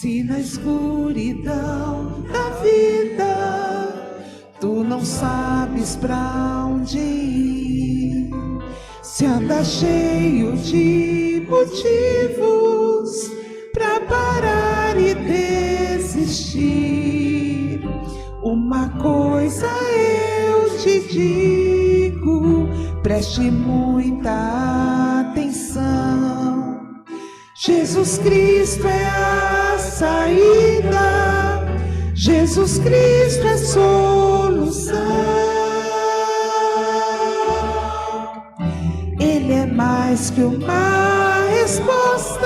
Se na escuridão da vida tu não sabes pra onde ir, se anda cheio de motivos pra parar e desistir, uma coisa eu te digo, preste muita atenção. Jesus Cristo é a saída, Jesus Cristo é solução. Ele é mais que uma resposta,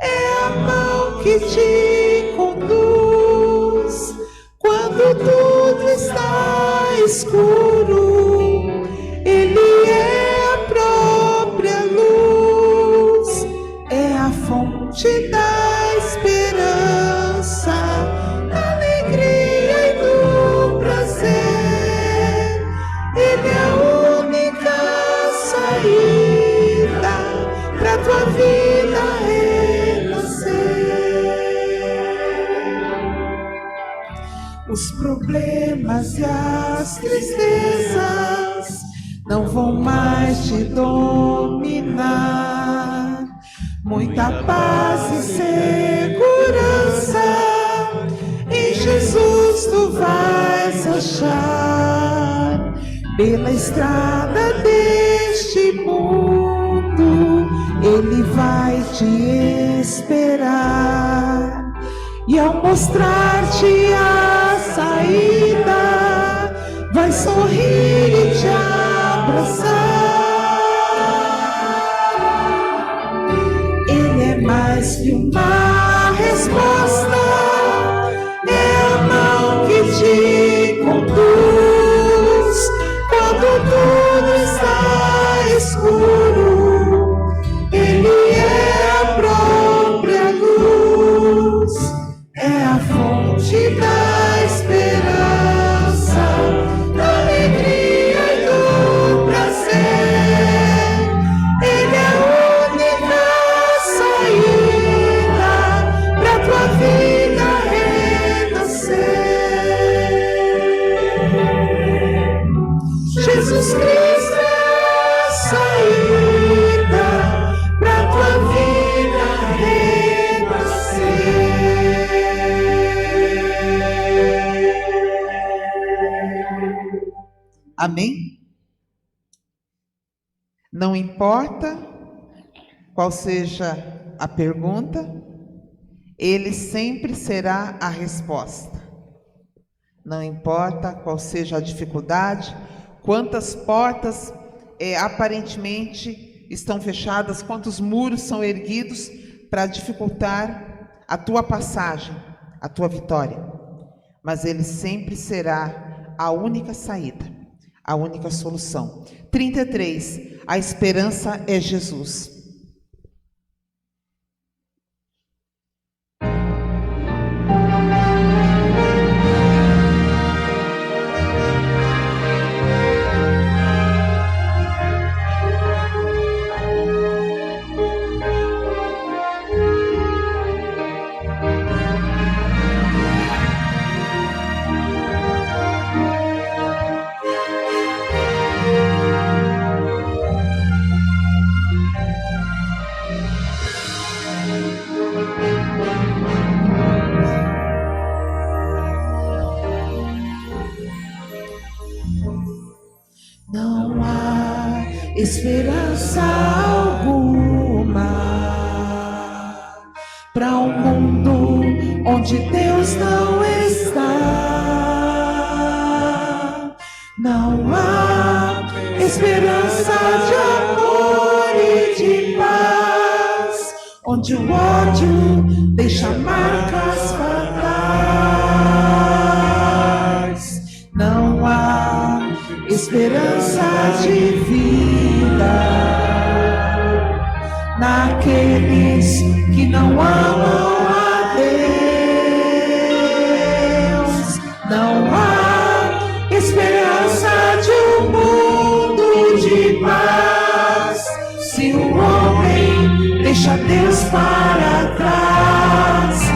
é a mão que te conduz quando tudo está escuro. Ele é a própria luz, é a fonte da esperança, da alegria e do prazer. Ele é a única saída pra tua vida renascer. Os problemas e as tristezas não vão mais te dominar. Muita paz e segurança em Jesus tu vais achar. Pela estrada deste mundo Ele vai te esperar, e ao mostrar-te a saída vai sorrir e te abraçar. Ele é mais que uma resposta, é a mão que te conduz quando tudo está escuro. Ele é a própria luz, é a fonte da esperança, da alegria e do prazer. Ele é a única saída pra tua vida renascer. Jesus Cristo é a saída pra tua vida renascer. Amém? Não importa qual seja a pergunta, Ele sempre será a resposta. Não importa qual seja a dificuldade, quantas portas aparentemente estão fechadas, quantos muros são erguidos para dificultar a tua passagem, a tua vitória. Mas Ele sempre será a única saída, a única solução. 33. A esperança é Jesus. Não há esperança alguma para um mundo onde Deus não está. Não há esperança de amor e de paz, onde o ódio deixa marcas fatais. Não há esperança de vida naqueles que não amam a Deus. Não há esperança de um mundo de paz se o homem deixa Deus para trás.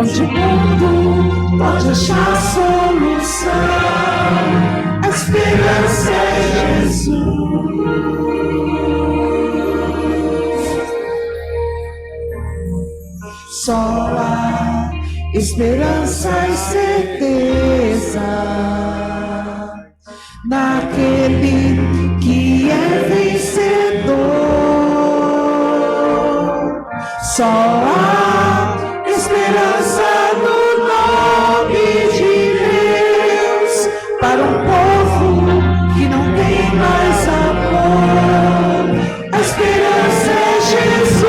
onde o mundo pode achar solução, a esperança é Jesus. Só há esperança e certeza naquele que é vencedor. Só há esperança no nome de Deus para um povo que não tem mais amor. A esperança é Jesus,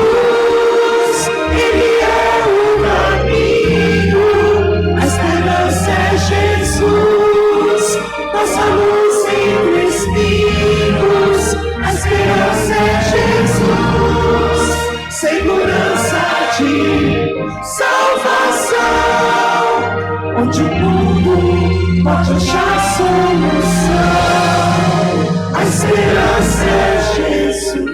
Ele é o caminho. A esperança é Jesus, nossa luz entre espinhos. A esperança é Jesus, segurança de salvação, onde o mundo pode achar solução. A esperança é Jesus.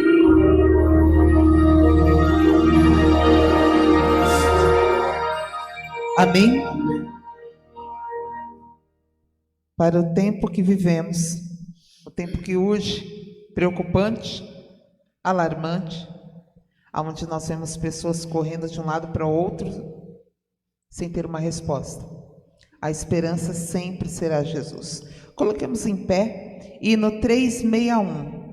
Amém? Para o tempo que vivemos, o tempo que urge, preocupante, alarmante, onde nós vemos pessoas correndo de um lado para o outro sem ter uma resposta. A esperança sempre será Jesus. Coloquemos em pé, hino 361.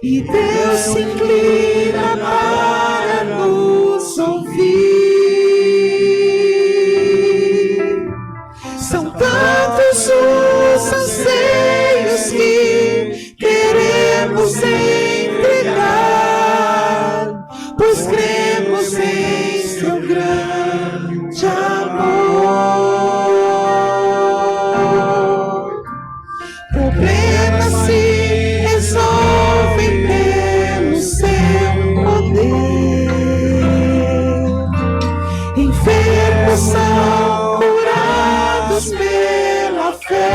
E Deus se inclina para nos ouvir. São tantos os anseios que queremos entregar, pois cremos em seu grande amor. Problemas se resolvem pelo seu poder, enfermos são curados pela fé,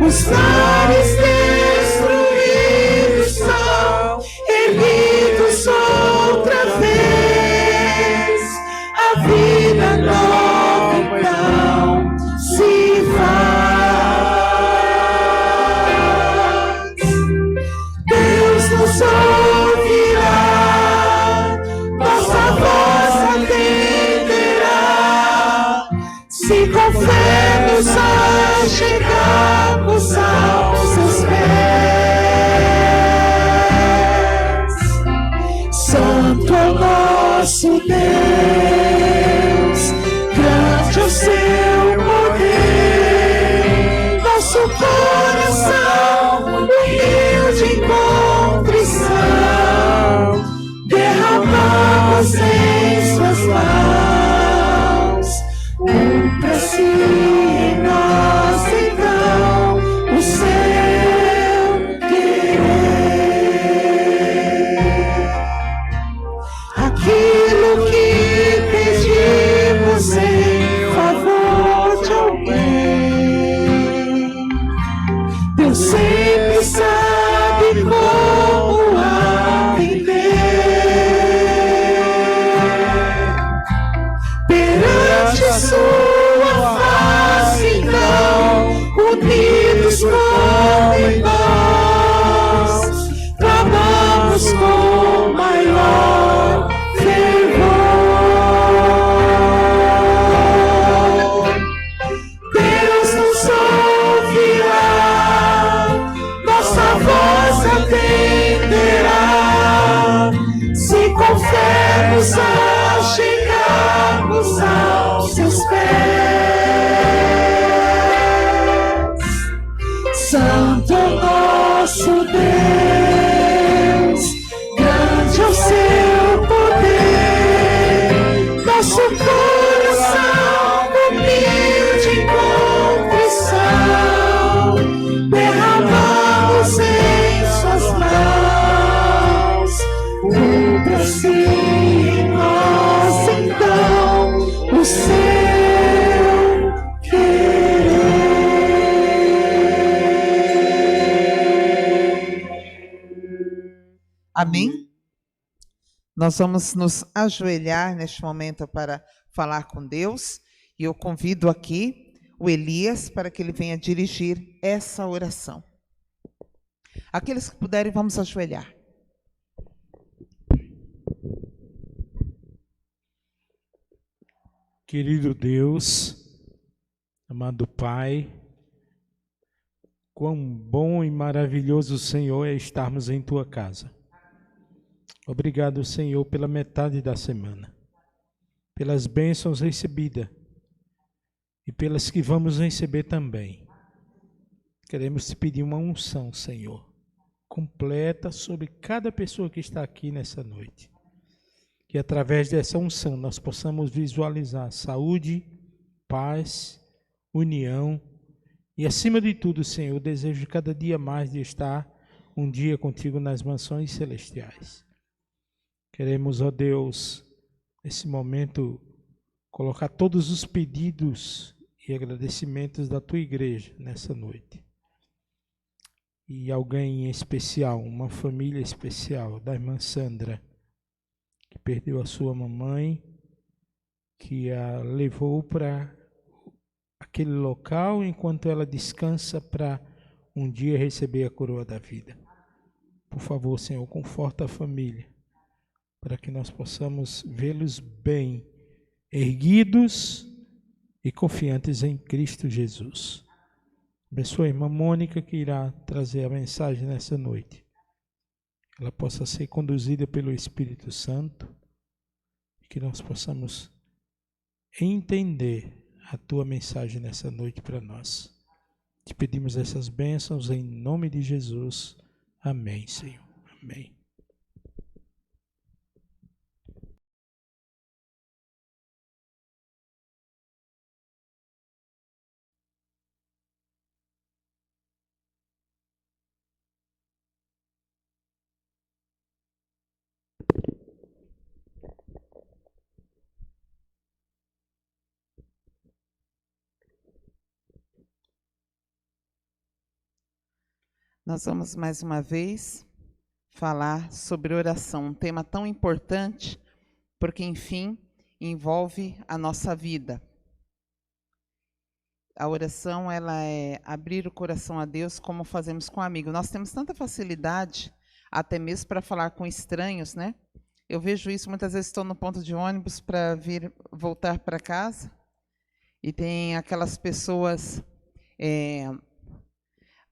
os lares destruídos são erguidos outra vez, a vida nova então se faz. Deus nos ouvirá, nossa voz atenderá, se com fé nos achegamos aos seus pés. Santo é o nosso Deus, grande é o seu poder, nosso coração humilde em contrição, derramamos em suas mãos, cumpra-se em nós então o seu querer. Aquilo que Amém? Nós vamos nos ajoelhar neste momento para falar com Deus. E eu convido aqui o Elias para que ele venha dirigir essa oração. Aqueles que puderem, vamos ajoelhar. Querido Deus, amado Pai, quão bom e maravilhoso, Senhor, é estarmos em Tua casa. Obrigado, Senhor, pela metade da semana, pelas bênçãos recebidas e pelas que vamos receber também. Queremos te pedir uma unção, Senhor, completa sobre cada pessoa que está aqui nessa noite. Que através dessa unção nós possamos visualizar saúde, paz, união e, acima de tudo, Senhor, o desejo cada dia mais de estar um dia contigo nas mansões celestiais. Queremos, ó Deus, nesse momento, colocar todos os pedidos e agradecimentos da Tua igreja nessa noite. E alguém em especial, uma família especial, da irmã Sandra, que perdeu a sua mamãe, que a levou para aquele local enquanto ela descansa para um dia receber a coroa da vida. Por favor, Senhor, conforta a família, para que nós possamos vê-los bem, erguidos e confiantes em Cristo Jesus. Abençoa a irmã Mônica, que irá trazer a mensagem nessa noite. Ela possa ser conduzida pelo Espírito Santo e que nós possamos entender a Tua mensagem nessa noite para nós. Te pedimos essas bênçãos em nome de Jesus. Amém, Senhor. Amém. Nós vamos mais uma vez falar sobre oração, um tema tão importante, porque, enfim, envolve a nossa vida. A oração, ela é abrir o coração a Deus como fazemos com amigo. Nós temos tanta facilidade, até mesmo para falar com estranhos, né? Eu vejo isso, muitas vezes estou no ponto de ônibus para voltar para casa, e tem aquelas pessoas,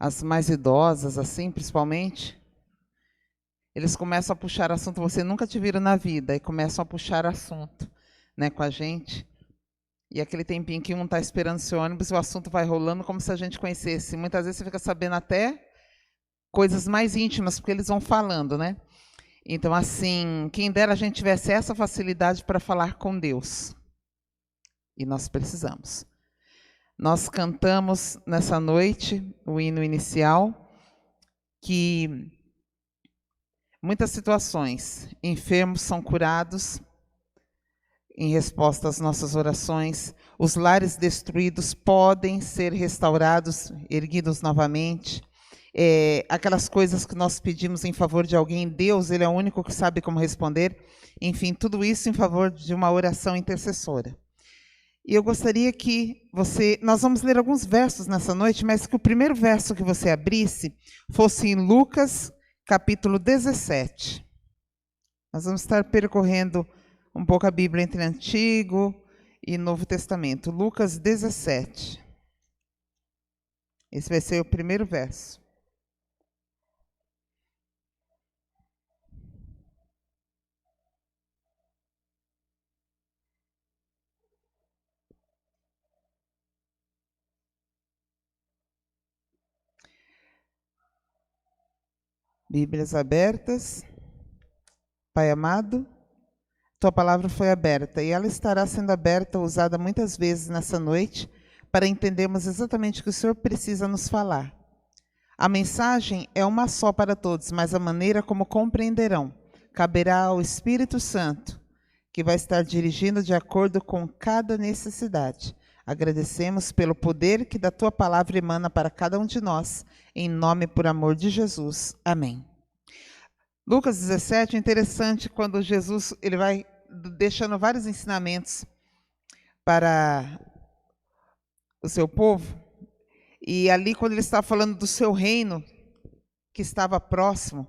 as mais idosas, assim, principalmente, eles começam a puxar assunto, você nunca te viram na vida, e começam a puxar assunto, né, com a gente. E aquele tempinho que um está esperando seu ônibus, o assunto vai rolando como se a gente conhecesse. Muitas vezes você fica sabendo até coisas mais íntimas, porque eles vão falando, né? Então, assim, quem dera a gente tivesse essa facilidade para falar com Deus. E nós precisamos. Nós cantamos nessa noite o hino inicial, que muitas situações, enfermos são curados em resposta às nossas orações, os lares destruídos podem ser restaurados, erguidos novamente, aquelas coisas que nós pedimos em favor de alguém, Deus, Ele é o único que sabe como responder, enfim, tudo isso em favor de uma oração intercessora. E eu gostaria que nós vamos ler alguns versos nessa noite, mas que o primeiro verso que você abrisse fosse em Lucas, capítulo 17. Nós vamos estar percorrendo um pouco a Bíblia entre Antigo e Novo Testamento. Lucas 17. Esse vai ser o primeiro verso. Bíblias abertas. Pai amado, Tua palavra foi aberta e ela estará sendo aberta, usada muitas vezes nessa noite, para entendermos exatamente o que o Senhor precisa nos falar. A mensagem é uma só para todos, mas a maneira como compreenderão caberá ao Espírito Santo, que vai estar dirigindo de acordo com cada necessidade. Agradecemos pelo poder que da Tua palavra emana para cada um de nós, em nome e por amor de Jesus. Amém. Lucas 17 é interessante quando Jesus ele vai deixando vários ensinamentos para o seu povo. E ali, quando ele está falando do seu reino, que estava próximo,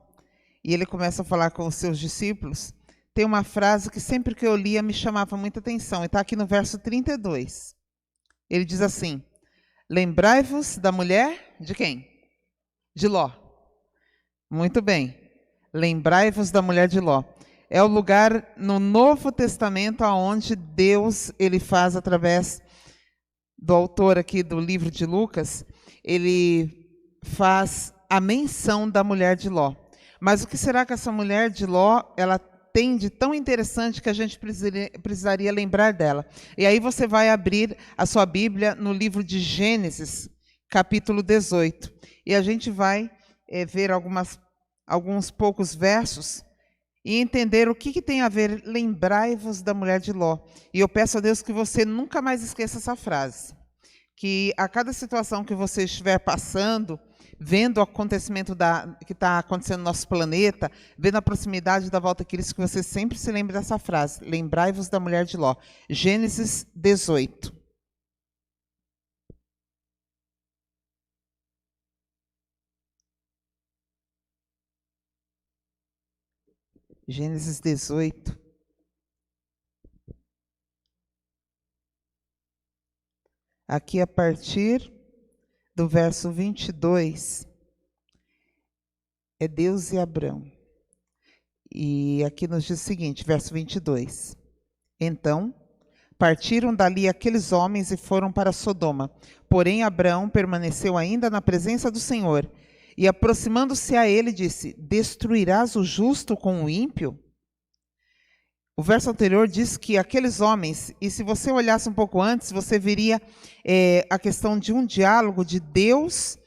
e ele começa a falar com os seus discípulos, tem uma frase que sempre que eu lia me chamava muita atenção, e está aqui no verso 32. Ele diz assim: lembrai-vos da mulher de quem? De Ló. Muito bem. Lembrai-vos da mulher de Ló. É o lugar no Novo Testamento onde Deus ele faz através do autor aqui do livro de Lucas, ele faz a menção da mulher de Ló. Mas o que será que essa mulher de Ló, ela tem de tão interessante que a gente precisaria lembrar dela? E aí você vai abrir a sua Bíblia no livro de Gênesis, capítulo 18. E a gente vai ver alguns poucos versos e entender o que tem a ver, lembrai-vos da mulher de Ló. E eu peço a Deus que você nunca mais esqueça essa frase. Que a cada situação que você estiver passando, vendo o acontecimento que está acontecendo no nosso planeta, vendo a proximidade da volta de Cristo, que você sempre se lembre dessa frase. Lembrai-vos da mulher de Ló. Gênesis 18. Gênesis 18. Aqui a partir do verso 22, é Deus e Abrão. E aqui nos diz o seguinte, verso 22. Então, partiram dali aqueles homens e foram para Sodoma. Porém, Abrão permaneceu ainda na presença do Senhor. E aproximando-se a ele, disse: destruirás o justo com o ímpio? O verso anterior diz que aqueles homens, e se você olhasse um pouco antes, você veria a questão de um diálogo de Deus,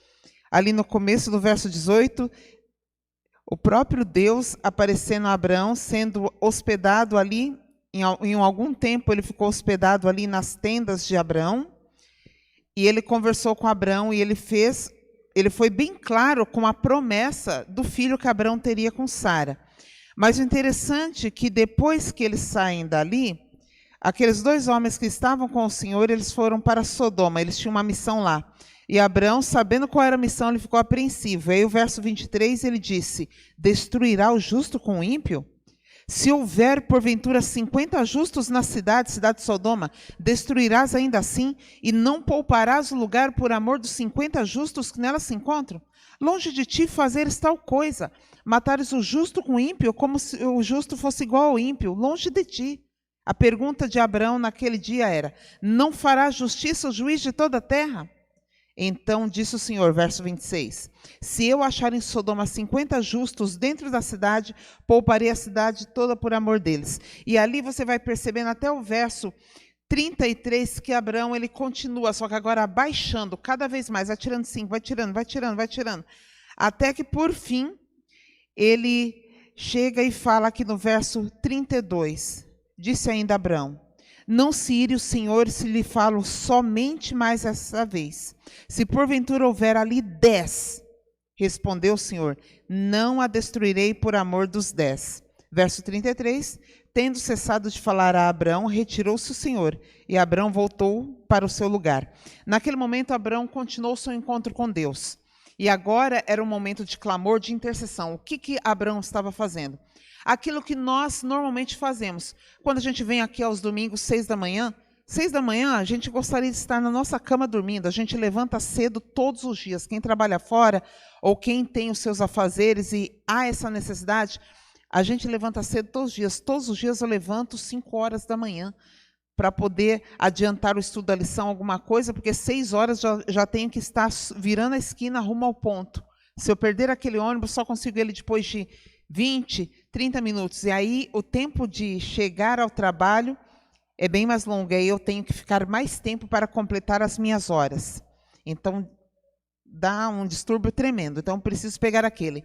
ali no começo do verso 18, o próprio Deus aparecendo a Abraão, sendo hospedado ali, em algum tempo ele ficou hospedado ali nas tendas de Abraão, e ele conversou com Abraão, e ele foi bem claro com a promessa do filho que Abraão teria com Sara. Mas o interessante é que depois que eles saem dali, aqueles dois homens que estavam com o Senhor, eles foram para Sodoma, eles tinham uma missão lá. E Abraão, sabendo qual era a missão, ele ficou apreensivo. Aí o verso 23, ele disse: destruirá o justo com o ímpio? Se houver, porventura, 50 justos na cidade de Sodoma, destruirás ainda assim, e não pouparás o lugar por amor dos 50 justos que nela se encontram? Longe de ti fazeres tal coisa, matares o justo com o ímpio, como se o justo fosse igual ao ímpio, longe de ti. A pergunta de Abraão naquele dia era: não fará justiça o juiz de toda a terra? Então disse o Senhor, verso 26, se eu achar em Sodoma 50 justos dentro da cidade, pouparei a cidade toda por amor deles. E ali você vai percebendo até o verso 33 que Abraão ele continua, só que agora abaixando cada vez mais, vai tirando 5, vai tirando, até que por fim ele chega e fala aqui no verso 32, disse ainda Abraão: não se ire o Senhor se lhe falo somente mais essa vez. Se porventura houver ali 10, respondeu o Senhor, não a destruirei por amor dos 10. Verso 33, tendo cessado de falar a Abraão, retirou-se o Senhor, e Abraão voltou para o seu lugar. Naquele momento, Abraão continuou seu encontro com Deus. E agora era um momento de clamor, de intercessão. O que Abraão estava fazendo? Aquilo que nós normalmente fazemos. Quando a gente vem aqui aos domingos, 6 da manhã, a gente gostaria de estar na nossa cama dormindo. A gente levanta cedo todos os dias. Quem trabalha fora ou quem tem os seus afazeres e há essa necessidade, a gente levanta cedo todos os dias. Todos os dias eu levanto 5 horas da manhã para poder adiantar o estudo da lição, alguma coisa, porque 6 horas já tenho que estar virando a esquina rumo ao ponto. Se eu perder aquele ônibus, só consigo ele depois de 20, 30 minutos. E aí o tempo de chegar ao trabalho é bem mais longo. E aí eu tenho que ficar mais tempo para completar as minhas horas. Então, dá um distúrbio tremendo. Então, preciso pegar aquele.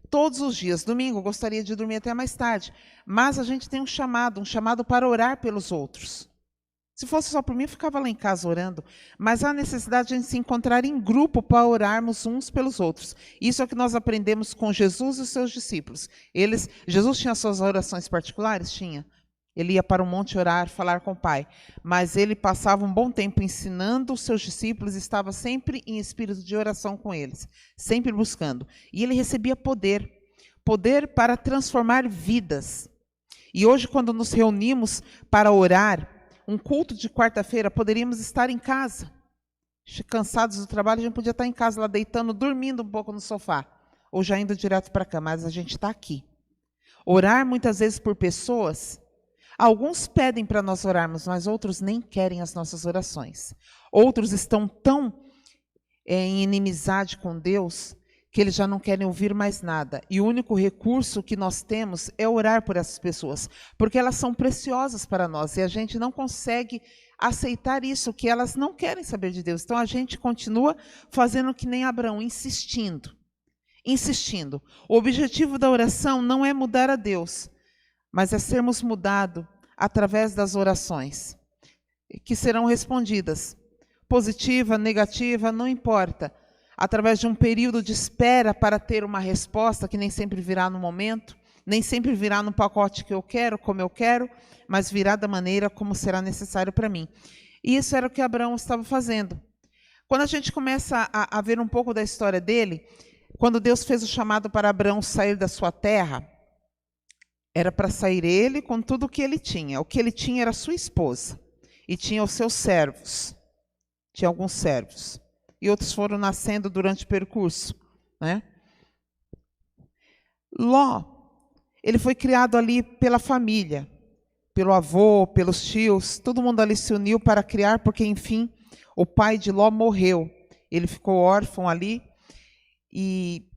Todos os dias, domingo, eu gostaria de dormir até mais tarde. Mas a gente tem um chamado para orar pelos outros. Se fosse só por mim, eu ficava lá em casa orando. Mas há necessidade de a gente se encontrar em grupo para orarmos uns pelos outros. Isso é o que nós aprendemos com Jesus e os seus discípulos. Jesus tinha suas orações particulares? Tinha. Ele ia para o monte orar, falar com o Pai. Mas ele passava um bom tempo ensinando os seus discípulos, estava sempre em espírito de oração com eles, sempre buscando. E ele recebia poder para transformar vidas. E hoje, quando nos reunimos para orar, um culto de quarta-feira, poderíamos estar em casa. Cansados do trabalho, a gente podia estar em casa, lá deitando, dormindo um pouco no sofá. Ou já indo direto para a cama, mas a gente está aqui. Orar muitas vezes por pessoas, alguns pedem para nós orarmos, mas outros nem querem as nossas orações. Outros estão tão em inimizade com Deus, que eles já não querem ouvir mais nada. E o único recurso que nós temos é orar por essas pessoas, porque elas são preciosas para nós, e a gente não consegue aceitar isso, que elas não querem saber de Deus. Então a gente continua fazendo que nem Abraão, insistindo. O objetivo da oração não é mudar a Deus, mas é sermos mudados através das orações, que serão respondidas. Positiva, negativa, não importa. Através de um período de espera para ter uma resposta que nem sempre virá no momento, nem sempre virá no pacote que eu quero, como eu quero, mas virá da maneira como será necessário para mim. E isso era o que Abraão estava fazendo. Quando a gente começa a ver um pouco da história dele, quando Deus fez o chamado para Abraão sair da sua terra, era para sair ele com tudo o que ele tinha. O que ele tinha era sua esposa e tinha os seus servos. Tinha alguns servos. E outros foram nascendo durante o percurso, né? Ló, ele foi criado ali pela família, pelo avô, pelos tios, todo mundo ali se uniu para criar, porque, enfim, o pai de Ló morreu. Ele ficou órfão ali e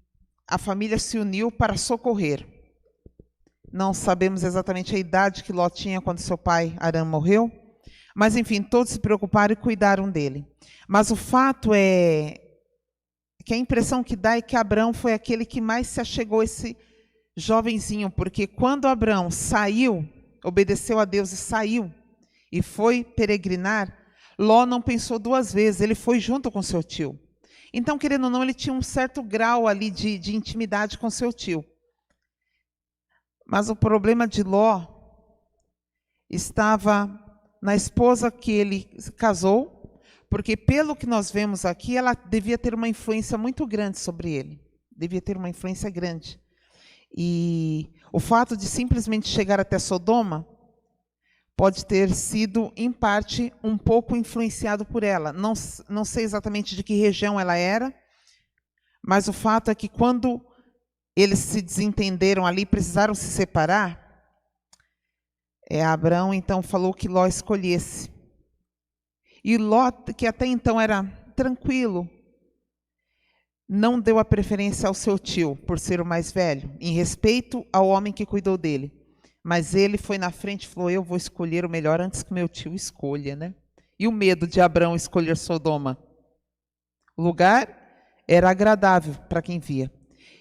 a família se uniu para socorrer. Não sabemos exatamente a idade que Ló tinha quando seu pai, Arã, morreu, mas, enfim, todos se preocuparam e cuidaram dele. Mas o fato é que a impressão que dá é que Abraão foi aquele que mais se achegou a esse jovenzinho, porque quando Abraão saiu, obedeceu a Deus e saiu, e foi peregrinar, Ló não pensou duas vezes, ele foi junto com seu tio. Então, querendo ou não, ele tinha um certo grau ali de intimidade com seu tio. Mas o problema de Ló estava na esposa que ele casou, porque pelo que nós vemos aqui, ela devia ter uma influência muito grande sobre ele. Devia ter uma influência grande. E o fato de simplesmente chegar até Sodoma pode ter sido, em parte, um pouco influenciado por ela. Não sei exatamente de que região ela era, mas o fato é que quando eles se desentenderam ali, precisaram se separar, Abraão então falou que Ló escolhesse. E Ló, que até então era tranquilo, não deu a preferência ao seu tio, por ser o mais velho, em respeito ao homem que cuidou dele. Mas ele foi na frente e falou, eu vou escolher o melhor antes que meu tio escolha, né? E o medo de Abraão escolher Sodoma? O lugar era agradável para quem via.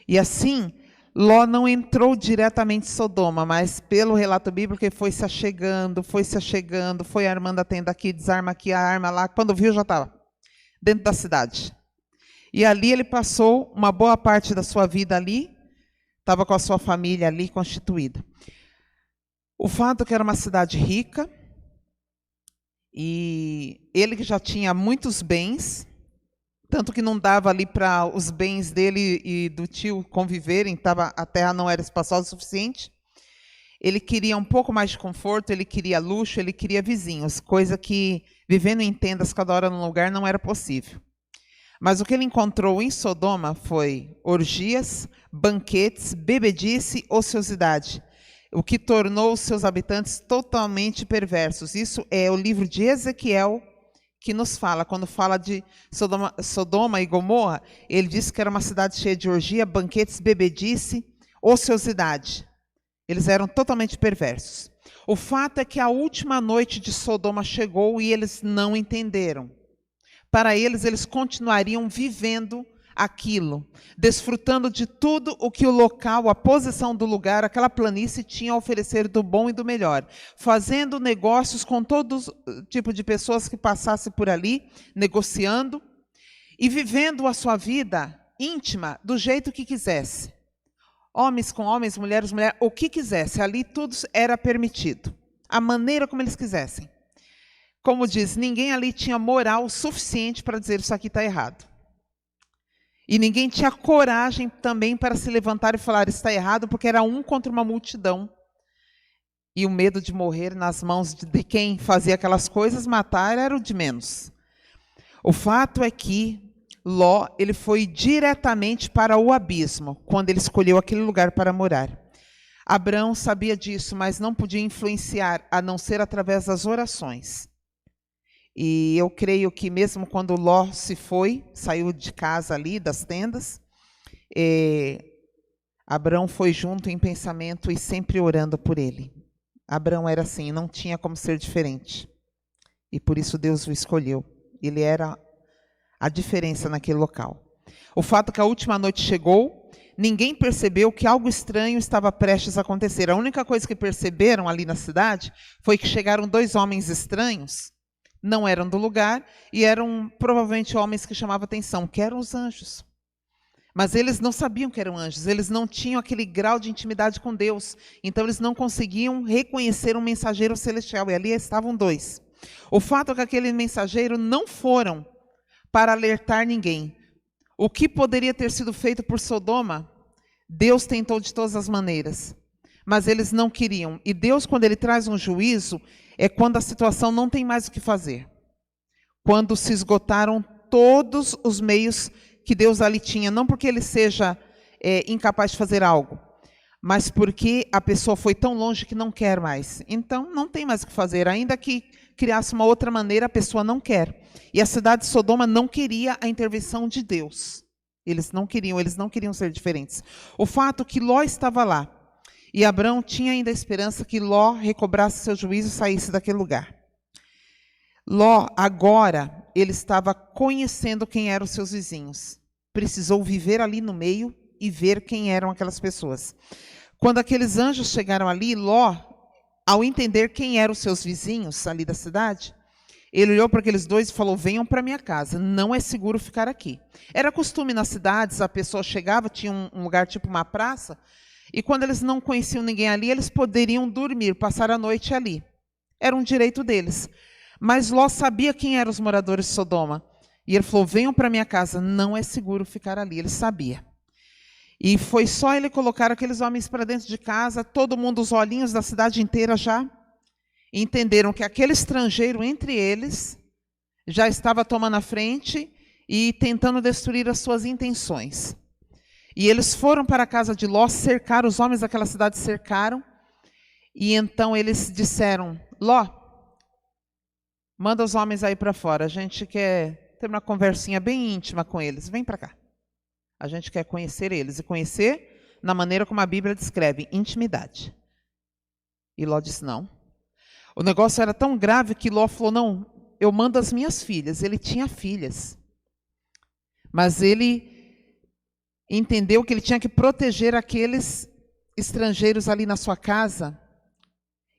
E assim, Ló não entrou diretamente em Sodoma, mas pelo relato bíblico ele foi se achegando, foi armando a tenda aqui, desarma aqui, a arma lá. Quando viu, já estava dentro da cidade. E ali ele passou uma boa parte da sua vida ali, estava com a sua família ali constituída. O fato é que era uma cidade rica, e ele que já tinha muitos bens, tanto que não dava ali para os bens dele e do tio conviverem, a terra não era espaçosa o suficiente. Ele queria um pouco mais de conforto, ele queria luxo, ele queria vizinhos, coisa que, vivendo em tendas cada hora num lugar, não era possível. Mas o que ele encontrou em Sodoma foi orgias, banquetes, bebedice, ociosidade, o que tornou os seus habitantes totalmente perversos. Isso é o livro de Ezequiel que nos fala, quando fala de Sodoma e Gomorra, ele diz que era uma cidade cheia de orgia, banquetes, bebedice, ociosidade. Eles eram totalmente perversos. O fato é que a última noite de Sodoma chegou e eles não entenderam. Para eles, eles continuariam vivendo aquilo, desfrutando de tudo o que o local, a posição do lugar, aquela planície tinha a oferecer do bom e do melhor, fazendo negócios com todo tipo de pessoas que passassem por ali, negociando e vivendo a sua vida íntima do jeito que quisesse. Homens com homens, mulheres, mulheres, o que quisesse, ali tudo era permitido, a maneira como eles quisessem. Como diz, ninguém ali tinha moral suficiente para dizer isso aqui está errado. E ninguém tinha coragem também para se levantar e falar está errado, porque era um contra uma multidão. E o medo de morrer nas mãos de quem fazia aquelas coisas, matar, era o de menos. O fato é que Ló, ele foi diretamente para o abismo, quando ele escolheu aquele lugar para morar. Abrão sabia disso, mas não podia influenciar, a não ser através das orações. E eu creio que mesmo quando Ló se foi, saiu de casa ali, das tendas, Abrão foi junto em pensamento e sempre orando por ele. Abrão era assim, não tinha como ser diferente. E por isso Deus o escolheu. Ele era a diferença naquele local. O fato é que a última noite chegou, ninguém percebeu que algo estranho estava prestes a acontecer. A única coisa que perceberam ali na cidade foi que chegaram 2 homens estranhos, não eram do lugar, e eram provavelmente homens que chamavam atenção, que eram os anjos. Mas eles não sabiam que eram anjos, eles não tinham aquele grau de intimidade com Deus, então eles não conseguiam reconhecer um mensageiro celestial, e ali estavam 2. O fato é que aquele mensageiro não foram para alertar ninguém. O que poderia ter sido feito por Sodoma, Deus tentou de todas as maneiras, mas eles não queriam. E Deus, quando Ele traz um juízo, é quando a situação não tem mais o que fazer. Quando se esgotaram todos os meios que Deus ali tinha, não porque Ele seja incapaz de fazer algo, mas porque a pessoa foi tão longe que não quer mais. Então, não tem mais o que fazer. Ainda que criasse uma outra maneira, a pessoa não quer. E a cidade de Sodoma não queria a intervenção de Deus. Eles não queriam ser diferentes. O fato é que Ló estava lá. E Abrão tinha ainda a esperança que Ló recobrasse seu juízo e saísse daquele lugar. Ló, agora, ele estava conhecendo quem eram os seus vizinhos. Precisou viver ali no meio e ver quem eram aquelas pessoas. Quando aqueles anjos chegaram ali, Ló, ao entender quem eram os seus vizinhos ali da cidade, ele olhou para aqueles 2 e falou, venham para minha casa, não é seguro ficar aqui. Era costume nas cidades, a pessoa chegava, tinha um lugar tipo uma praça, e quando eles não conheciam ninguém ali, eles poderiam dormir, passar a noite ali. Era um direito deles. Mas Ló sabia quem eram os moradores de Sodoma. E ele falou, venham para minha casa, não é seguro ficar ali. Ele sabia. E foi só ele colocar aqueles homens para dentro de casa, todo mundo, os olhinhos da cidade inteira já entenderam que aquele estrangeiro entre eles já estava tomando a frente e tentando destruir as suas intenções. E eles foram para a casa de Ló, cercaram, os homens daquela cidade cercaram, e então eles disseram, Ló, manda os homens aí para fora, a gente quer ter uma conversinha bem íntima com eles, vem para cá. A gente quer conhecer eles, e conhecer na maneira como a Bíblia descreve, intimidade. E Ló disse não. O negócio era tão grave que Ló falou, não, eu mando as minhas filhas. Ele tinha filhas. Mas ele entendeu que ele tinha que proteger aqueles estrangeiros ali na sua casa.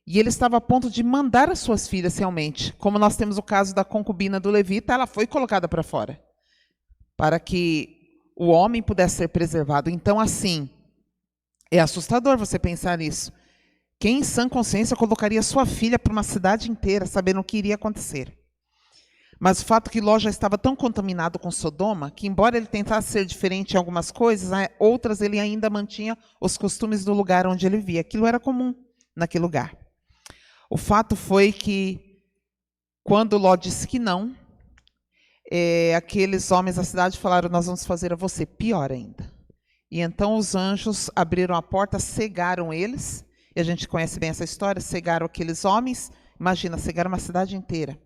E ele estava a ponto de mandar as suas filhas realmente. Como nós temos o caso da concubina do levita, ela foi colocada para fora. Para que o homem pudesse ser preservado. Então, assim, é assustador você pensar nisso. Quem em sã consciência colocaria sua filha para uma cidade inteira, sabendo o que iria acontecer? Mas o fato é que Ló já estava tão contaminado com Sodoma, que embora ele tentasse ser diferente em algumas coisas, outras ele ainda mantinha os costumes do lugar onde ele vivia. Aquilo era comum naquele lugar. O fato foi que, quando Ló disse que não, aqueles homens da cidade falaram, nós vamos fazer a você pior ainda. E então os anjos abriram a porta, cegaram eles, e a gente conhece bem essa história, cegaram aqueles homens, imagina, cegaram uma cidade inteira.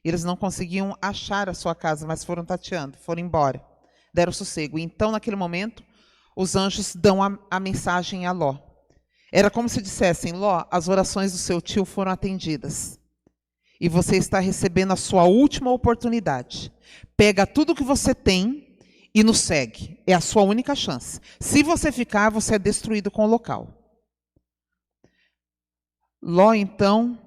Eles não conseguiam achar a sua casa, mas foram tateando, foram embora, deram sossego. E então, naquele momento, os anjos dão a mensagem a Ló. Era como se dissessem, Ló, as orações do seu tio foram atendidas. E você está recebendo a sua última oportunidade. Pega tudo que você tem e nos segue. É a sua única chance. Se você ficar, você é destruído com o local. Ló, então,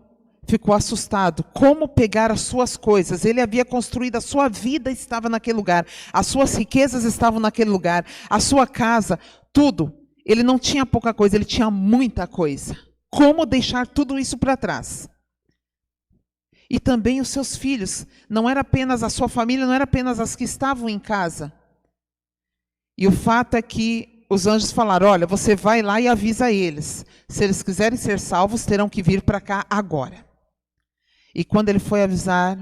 ficou assustado. Como pegar as suas coisas? Ele havia construído, a sua vida estava naquele lugar. As suas riquezas estavam naquele lugar. A sua casa, tudo. Ele não tinha pouca coisa, ele tinha muita coisa. Como deixar tudo isso para trás? E também os seus filhos. Não era apenas a sua família, não era apenas as que estavam em casa. E o fato é que os anjos falaram, olha, você vai lá e avisa eles. Se eles quiserem ser salvos, terão que vir para cá agora. E quando ele foi avisar,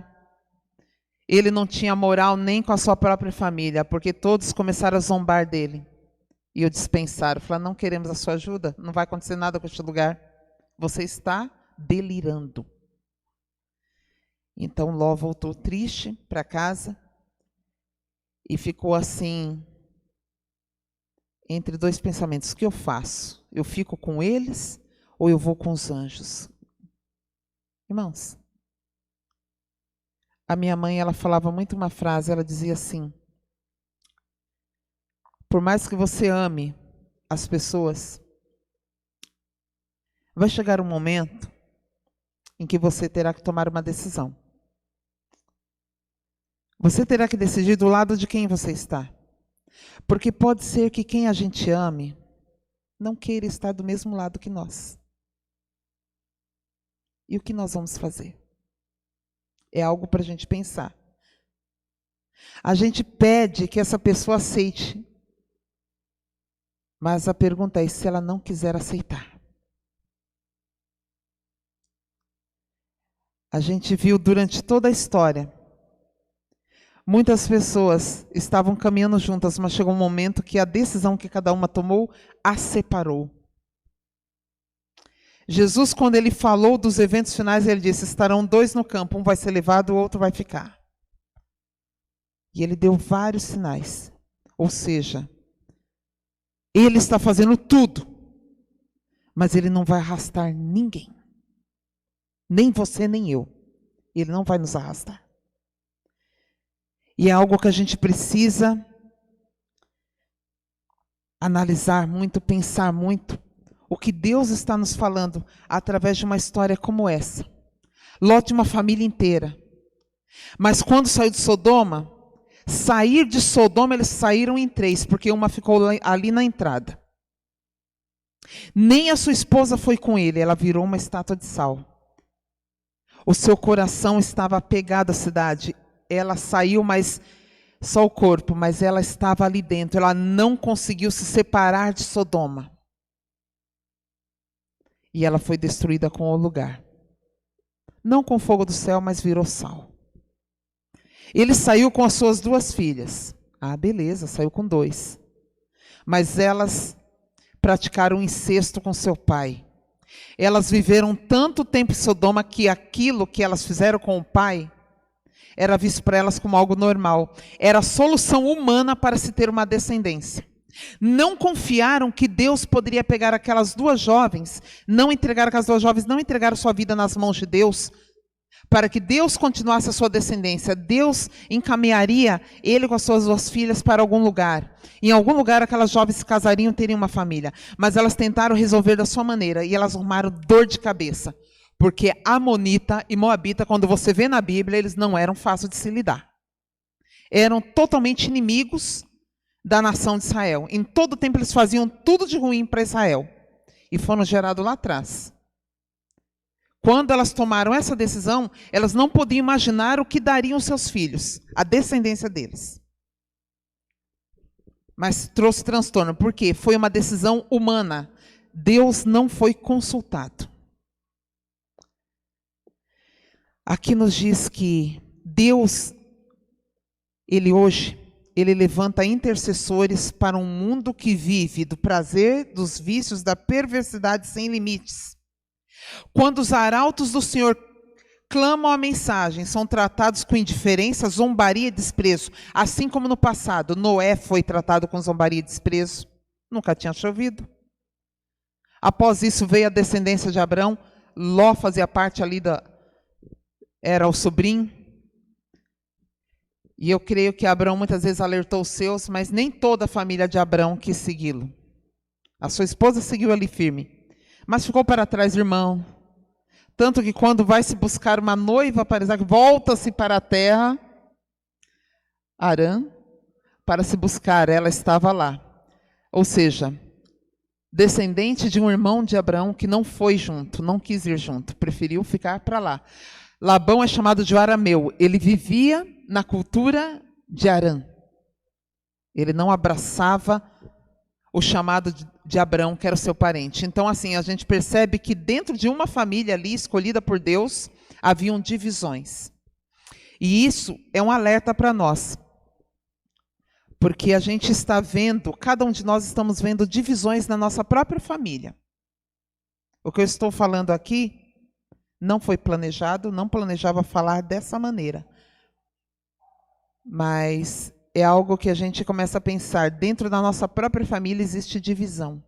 ele não tinha moral nem com a sua própria família, porque todos começaram a zombar dele. E o dispensaram, falaram, não queremos a sua ajuda, não vai acontecer nada com este lugar. Você está delirando. Então Ló voltou triste para casa e ficou assim, entre dois pensamentos. O que eu faço? Eu fico com eles ou eu vou com os anjos? Irmãos, a minha mãe, ela falava muito uma frase, ela dizia assim, por mais que você ame as pessoas, vai chegar um momento em que você terá que tomar uma decisão. Você terá que decidir do lado de quem você está. Porque pode ser que quem a gente ame não queira estar do mesmo lado que nós. E o que nós vamos fazer? É algo para a gente pensar. A gente pede que essa pessoa aceite. Mas a pergunta é, se ela não quiser aceitar? A gente viu durante toda a história, muitas pessoas estavam caminhando juntas, mas chegou um momento que a decisão que cada uma tomou as separou. Jesus, quando ele falou dos eventos finais, ele disse, estarão dois no campo, um vai ser levado, o outro vai ficar. E ele deu vários sinais. Ou seja, ele está fazendo tudo, mas ele não vai arrastar ninguém. Nem você, nem eu. Ele não vai nos arrastar. E é algo que a gente precisa analisar muito, pensar muito. O que Deus está nos falando através de uma história como essa. Ló tinha uma família inteira. Mas quando saiu de Sodoma, eles saíram em 3, porque uma ficou ali na entrada. Nem a sua esposa foi com ele, ela virou uma estátua de sal. O seu coração estava apegado à cidade. Ela saiu, mas só o corpo, mas ela estava ali dentro. Ela não conseguiu se separar de Sodoma. E ela foi destruída com o lugar. Não com fogo do céu, mas virou sal. Ele saiu com as suas 2 filhas. Ah, beleza, saiu com 2. Mas elas praticaram incesto com seu pai. Elas viveram tanto tempo em Sodoma que aquilo que elas fizeram com o pai era visto para elas como algo normal. Era a solução humana para se ter uma descendência. Não confiaram que Deus poderia pegar aquelas 2 jovens, não entregaram sua vida nas mãos de Deus, para que Deus continuasse a sua descendência. Deus encaminharia ele com as suas 2 filhas para algum lugar. Em algum lugar aquelas jovens se casariam e teriam uma família. Mas elas tentaram resolver da sua maneira e elas arrumaram dor de cabeça. Porque Amonita e Moabita, quando você vê na Bíblia, eles não eram fáceis de se lidar. Eram totalmente inimigos da nação de Israel. Em todo tempo eles faziam tudo de ruim para Israel. E foram gerados lá atrás. Quando elas tomaram essa decisão, elas não podiam imaginar o que dariam seus filhos, a descendência deles. Mas trouxe transtorno, porque foi uma decisão humana. Deus não foi consultado. Aqui nos diz que Deus, Ele levanta intercessores para um mundo que vive do prazer, dos vícios, da perversidade sem limites. Quando os arautos do Senhor clamam a mensagem, são tratados com indiferença, zombaria e desprezo. Assim como no passado, Noé foi tratado com zombaria e desprezo. Nunca tinha chovido. Após isso veio a descendência de Abrão. Ló fazia parte ali era o sobrinho. E eu creio que Abraão muitas vezes alertou os seus, mas nem toda a família de Abraão quis segui-lo. A sua esposa seguiu ali firme, mas ficou para trás, irmão. Tanto que quando vai se buscar uma noiva para Isaac, volta-se para a terra, Harã, para se buscar, ela estava lá. Ou seja, descendente de um irmão de Abraão que não foi junto, não quis ir junto, preferiu ficar para lá. Labão é chamado de arameu, ele vivia na cultura de Harã. Ele não abraçava o chamado de Abraão, que era o seu parente. Então, assim, a gente percebe que dentro de uma família ali, escolhida por Deus, haviam divisões. E isso é um alerta para nós. Porque a gente está vendo, cada um de nós estamos vendo divisões na nossa própria família. O que eu estou falando aqui não foi planejado, não planejava falar dessa maneira. Mas é algo que a gente começa a pensar, dentro da nossa própria família existe divisão.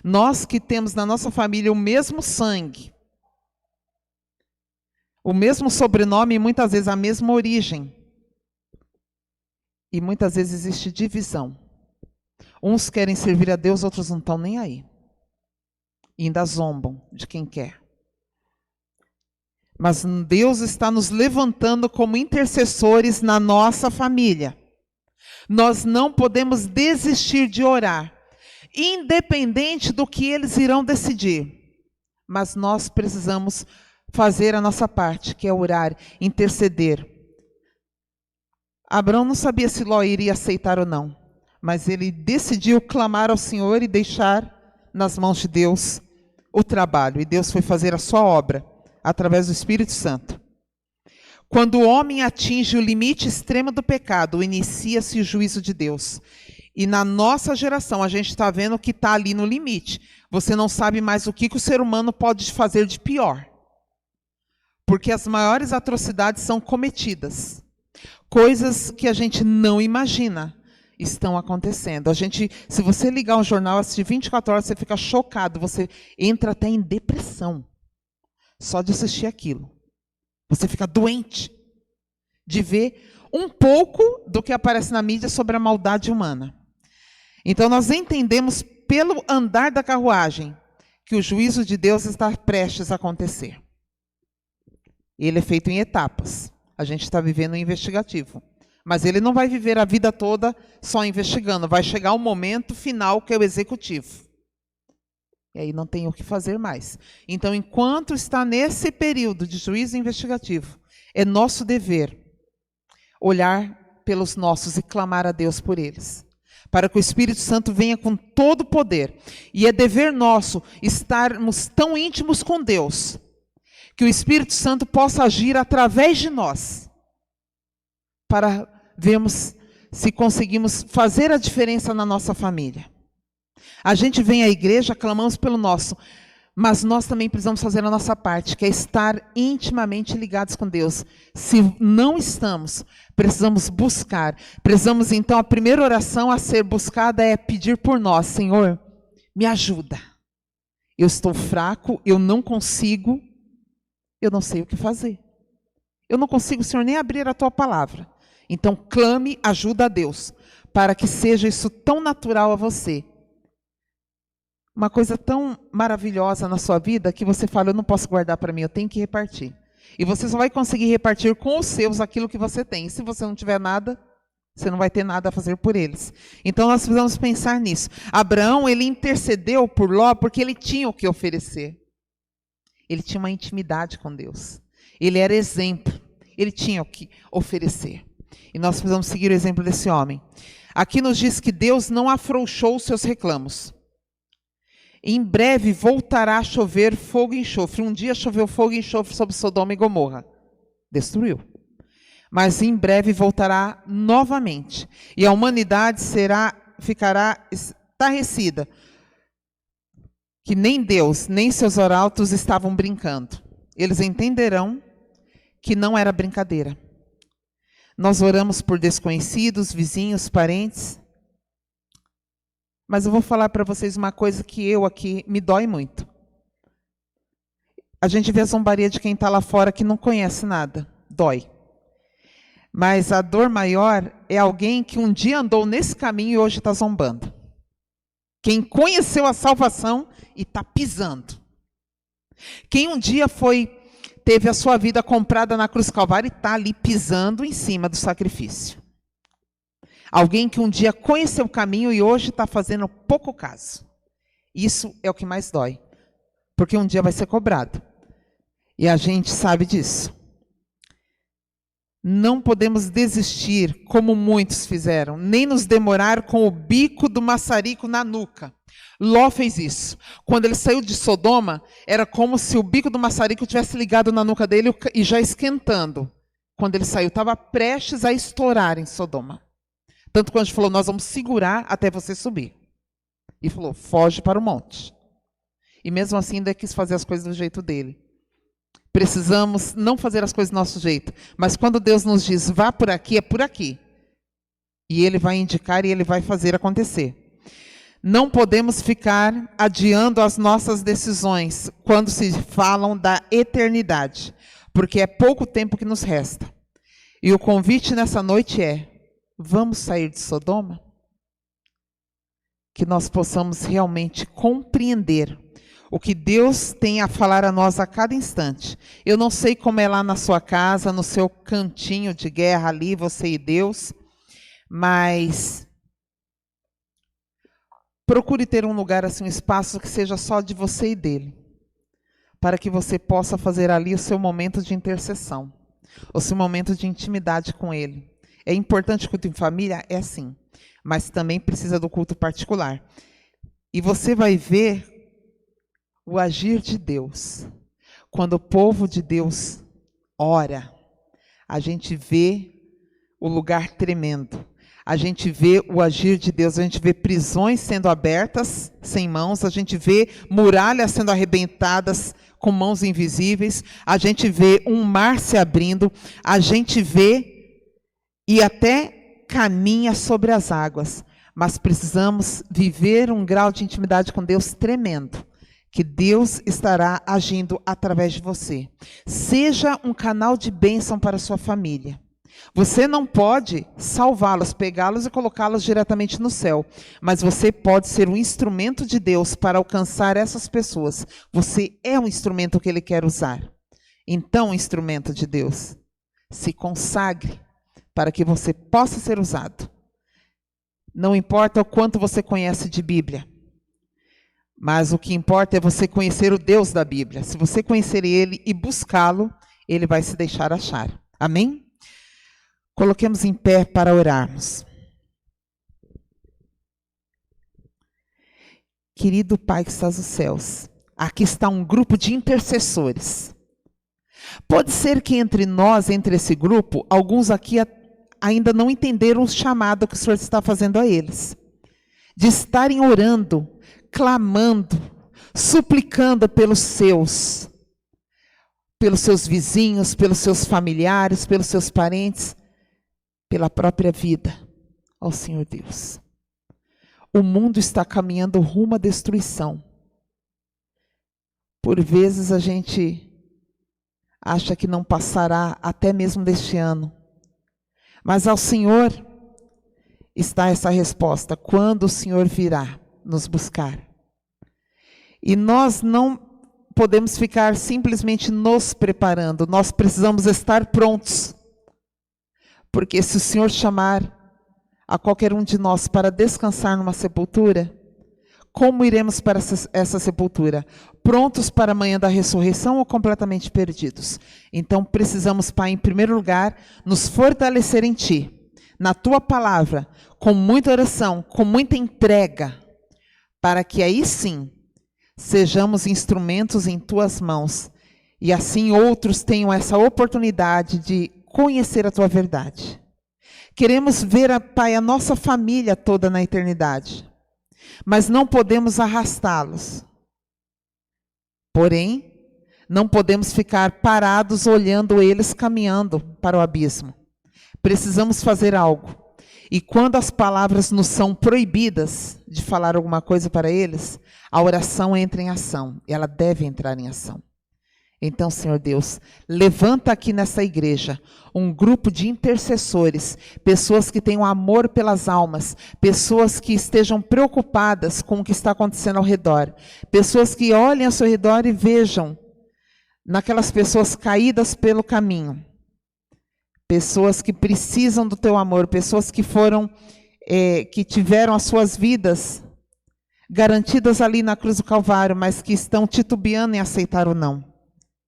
Nós que temos na nossa família o mesmo sangue, o mesmo sobrenome e muitas vezes a mesma origem. E muitas vezes existe divisão. Uns querem servir a Deus, outros não estão nem aí. E ainda zombam de quem quer. Mas Deus está nos levantando como intercessores na nossa família. Nós não podemos desistir de orar, independente do que eles irão decidir. Mas nós precisamos fazer a nossa parte, que é orar, interceder. Abraão não sabia se Ló iria aceitar ou não, mas ele decidiu clamar ao Senhor e deixar nas mãos de Deus o trabalho. E Deus foi fazer a sua obra através do Espírito Santo. Quando o homem atinge o limite extremo do pecado, inicia-se o juízo de Deus. E na nossa geração, a gente está vendo que está ali no limite. Você não sabe mais o que o ser humano pode fazer de pior. Porque as maiores atrocidades são cometidas. Coisas que a gente não imagina estão acontecendo. Se você ligar um jornal, assistir 24 horas, você fica chocado. Você entra até em depressão. Só de assistir aquilo. Você fica doente de ver um pouco do que aparece na mídia sobre a maldade humana. Então nós entendemos pelo andar da carruagem que o juízo de Deus está prestes a acontecer. Ele é feito em etapas. A gente está vivendo um investigativo. Mas ele não vai viver a vida toda só investigando. Vai chegar o momento final, que é o executivo. E aí não tem o que fazer mais. Então, enquanto está nesse período de juízo investigativo, é nosso dever olhar pelos nossos e clamar a Deus por eles. Para que o Espírito Santo venha com todo o poder. E é dever nosso estarmos tão íntimos com Deus, que o Espírito Santo possa agir através de nós, para vermos se conseguimos fazer a diferença na nossa família. A gente vem à igreja, clamamos pelo nosso, mas nós também precisamos fazer a nossa parte, que é estar intimamente ligados com Deus. Se não estamos, precisamos buscar. Precisamos, então, a primeira oração a ser buscada é pedir por nós: Senhor, me ajuda. Eu estou fraco, eu não consigo, eu não sei o que fazer. Eu não consigo, Senhor, nem abrir a tua palavra. Então, clame ajuda a Deus, para que seja isso tão natural a você. Uma coisa tão maravilhosa na sua vida, que você fala: eu não posso guardar para mim, eu tenho que repartir. E você só vai conseguir repartir com os seus aquilo que você tem. E se você não tiver nada, você não vai ter nada a fazer por eles. Então, nós precisamos pensar nisso. Abraão, ele intercedeu por Ló, porque ele tinha o que oferecer. Ele tinha uma intimidade com Deus. Ele era exemplo. Ele tinha o que oferecer. E nós precisamos seguir o exemplo desse homem. Aqui nos diz que Deus não afrouxou os seus reclamos. Em breve voltará a chover fogo e enxofre. Um dia choveu fogo e enxofre sobre Sodoma e Gomorra. Destruiu. Mas em breve voltará novamente. E a humanidade ficará estarrecida. Que nem Deus, nem seus arautos estavam brincando. Eles entenderão que não era brincadeira. Nós oramos por desconhecidos, vizinhos, parentes. Mas eu vou falar para vocês uma coisa que eu aqui me dói muito. A gente vê a zombaria de quem está lá fora que não conhece nada. Dói. Mas a dor maior é alguém que um dia andou nesse caminho e hoje está zombando. Quem conheceu a salvação e está pisando. Quem um dia teve a sua vida comprada na cruz Calvário e está ali pisando em cima do sacrifício. Alguém que um dia conheceu o caminho e hoje está fazendo pouco caso. Isso é o que mais dói. Porque um dia vai ser cobrado. E a gente sabe disso. Não podemos desistir, como muitos fizeram, nem nos demorar com o bico do maçarico na nuca. Ló fez isso. Quando ele saiu de Sodoma, era como se o bico do maçarico tivesse ligado na nuca dele e já esquentando. Quando ele saiu, estava prestes a estourar em Sodoma. Tanto que a gente falou, nós vamos segurar até você subir. E falou, foge para o monte. E mesmo assim ainda quis fazer as coisas do jeito dele. Precisamos não fazer as coisas do nosso jeito. Mas quando Deus nos diz, vá por aqui, é por aqui. E Ele vai indicar e Ele vai fazer acontecer. Não podemos ficar adiando as nossas decisões quando se falam da eternidade. Porque é pouco tempo que nos resta. E o convite nessa noite é, vamos sair de Sodoma? Que nós possamos realmente compreender o que Deus tem a falar a nós a cada instante. Eu não sei como é lá na sua casa, no seu cantinho de guerra ali, você e Deus, mas procure ter um lugar assim, um espaço que seja só de você e dele, para que você possa fazer ali o seu momento de intercessão, o seu momento de intimidade com ele. É importante o culto em família? É sim, mas também precisa do culto particular. E você vai ver o agir de Deus. Quando o povo de Deus ora, a gente vê o lugar tremendo. A gente vê o agir de Deus, a gente vê prisões sendo abertas sem mãos, a gente vê muralhas sendo arrebentadas com mãos invisíveis, a gente vê um mar se abrindo, a gente vê e até caminha sobre as águas. Mas precisamos viver um grau de intimidade com Deus tremendo, que Deus estará agindo através de você. Seja um canal de bênção para a sua família. Você não pode salvá-los, pegá-los e colocá-los diretamente no céu, mas você pode ser um instrumento de Deus para alcançar essas pessoas. Você é um instrumento que Ele quer usar. Então, instrumento de Deus, se consagre para que você possa ser usado. Não importa o quanto você conhece de Bíblia, mas o que importa é você conhecer o Deus da Bíblia. Se você conhecer Ele e buscá-lo, Ele vai se deixar achar. Amém? Coloquemos em pé para orarmos. Querido Pai que estás nos céus, aqui está um grupo de intercessores. Pode ser que entre nós, entre esse grupo, alguns aqui ainda não entenderam o chamado que o Senhor está fazendo a eles. De estarem orando, clamando, suplicando pelos seus vizinhos, pelos seus familiares, pelos seus parentes, pela própria vida, ó Senhor Deus. O mundo está caminhando rumo à destruição. Por vezes a gente acha que não passará até mesmo deste ano. Mas ao Senhor está essa resposta, quando o Senhor virá nos buscar. E nós não podemos ficar simplesmente nos preparando, nós precisamos estar prontos. Porque se o Senhor chamar a qualquer um de nós para descansar numa sepultura, como iremos para essa sepultura? Prontos para a manhã da ressurreição ou completamente perdidos? Então precisamos, Pai, em primeiro lugar, nos fortalecer em Ti, na Tua palavra, com muita oração, com muita entrega, para que aí sim sejamos instrumentos em Tuas mãos e assim outros tenham essa oportunidade de conhecer a Tua verdade. Queremos ver, Pai, a nossa família toda na eternidade, mas não podemos arrastá-los. Porém, não podemos ficar parados olhando eles caminhando para o abismo. Precisamos fazer algo. E quando as palavras nos são proibidas de falar alguma coisa para eles, a oração entra em ação. Ela deve entrar em ação. Então, Senhor Deus, levanta aqui nessa igreja um grupo de intercessores, pessoas que tenham amor pelas almas, pessoas que estejam preocupadas com o que está acontecendo ao redor, pessoas que olhem ao seu redor e vejam naquelas pessoas caídas pelo caminho, pessoas que precisam do teu amor, pessoas que que tiveram as suas vidas garantidas ali na cruz do Calvário, mas que estão titubeando em aceitar ou não.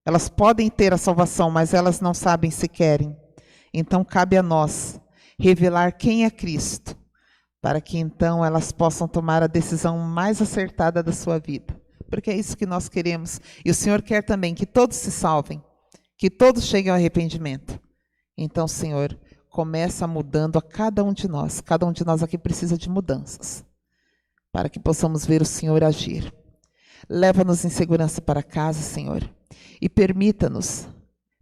Elas podem ter a salvação, mas elas não sabem se querem. Então cabe a nós revelar quem é Cristo, para que então elas possam tomar a decisão mais acertada da sua vida. Porque é isso que nós queremos. E o Senhor quer também que todos se salvem, que todos cheguem ao arrependimento. Então, Senhor, começa mudando a cada um de nós. Cada um de nós aqui precisa de mudanças, para que possamos ver o Senhor agir. Leva-nos em segurança para casa, Senhor, e permita-nos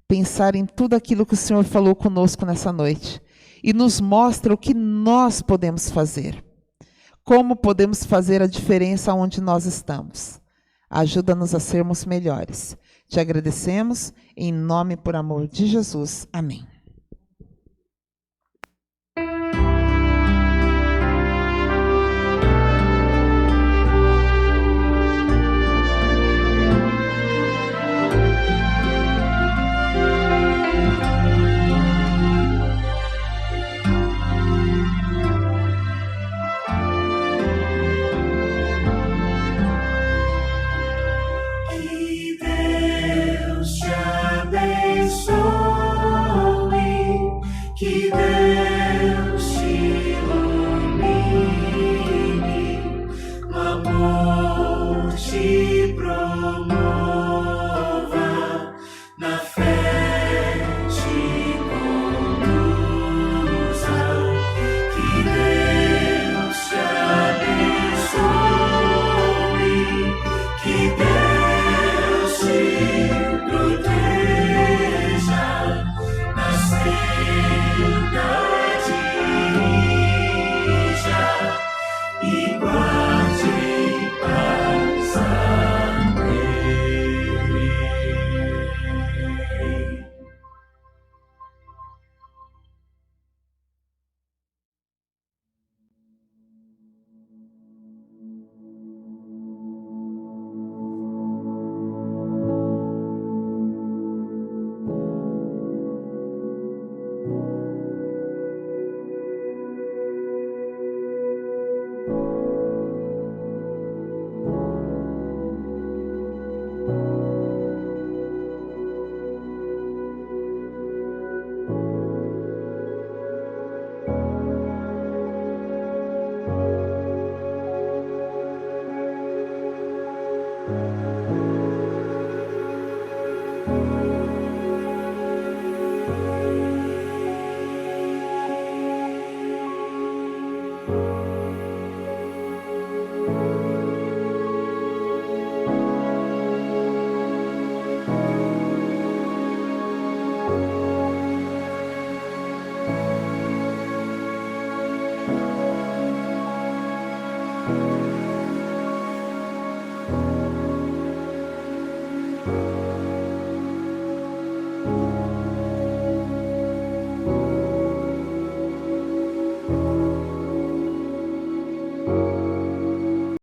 pensar em tudo aquilo que o Senhor falou conosco nessa noite, e nos mostra o que nós podemos fazer, como podemos fazer a diferença onde nós estamos. Ajuda-nos a sermos melhores. Te agradecemos, em nome e por amor de Jesus. Amém.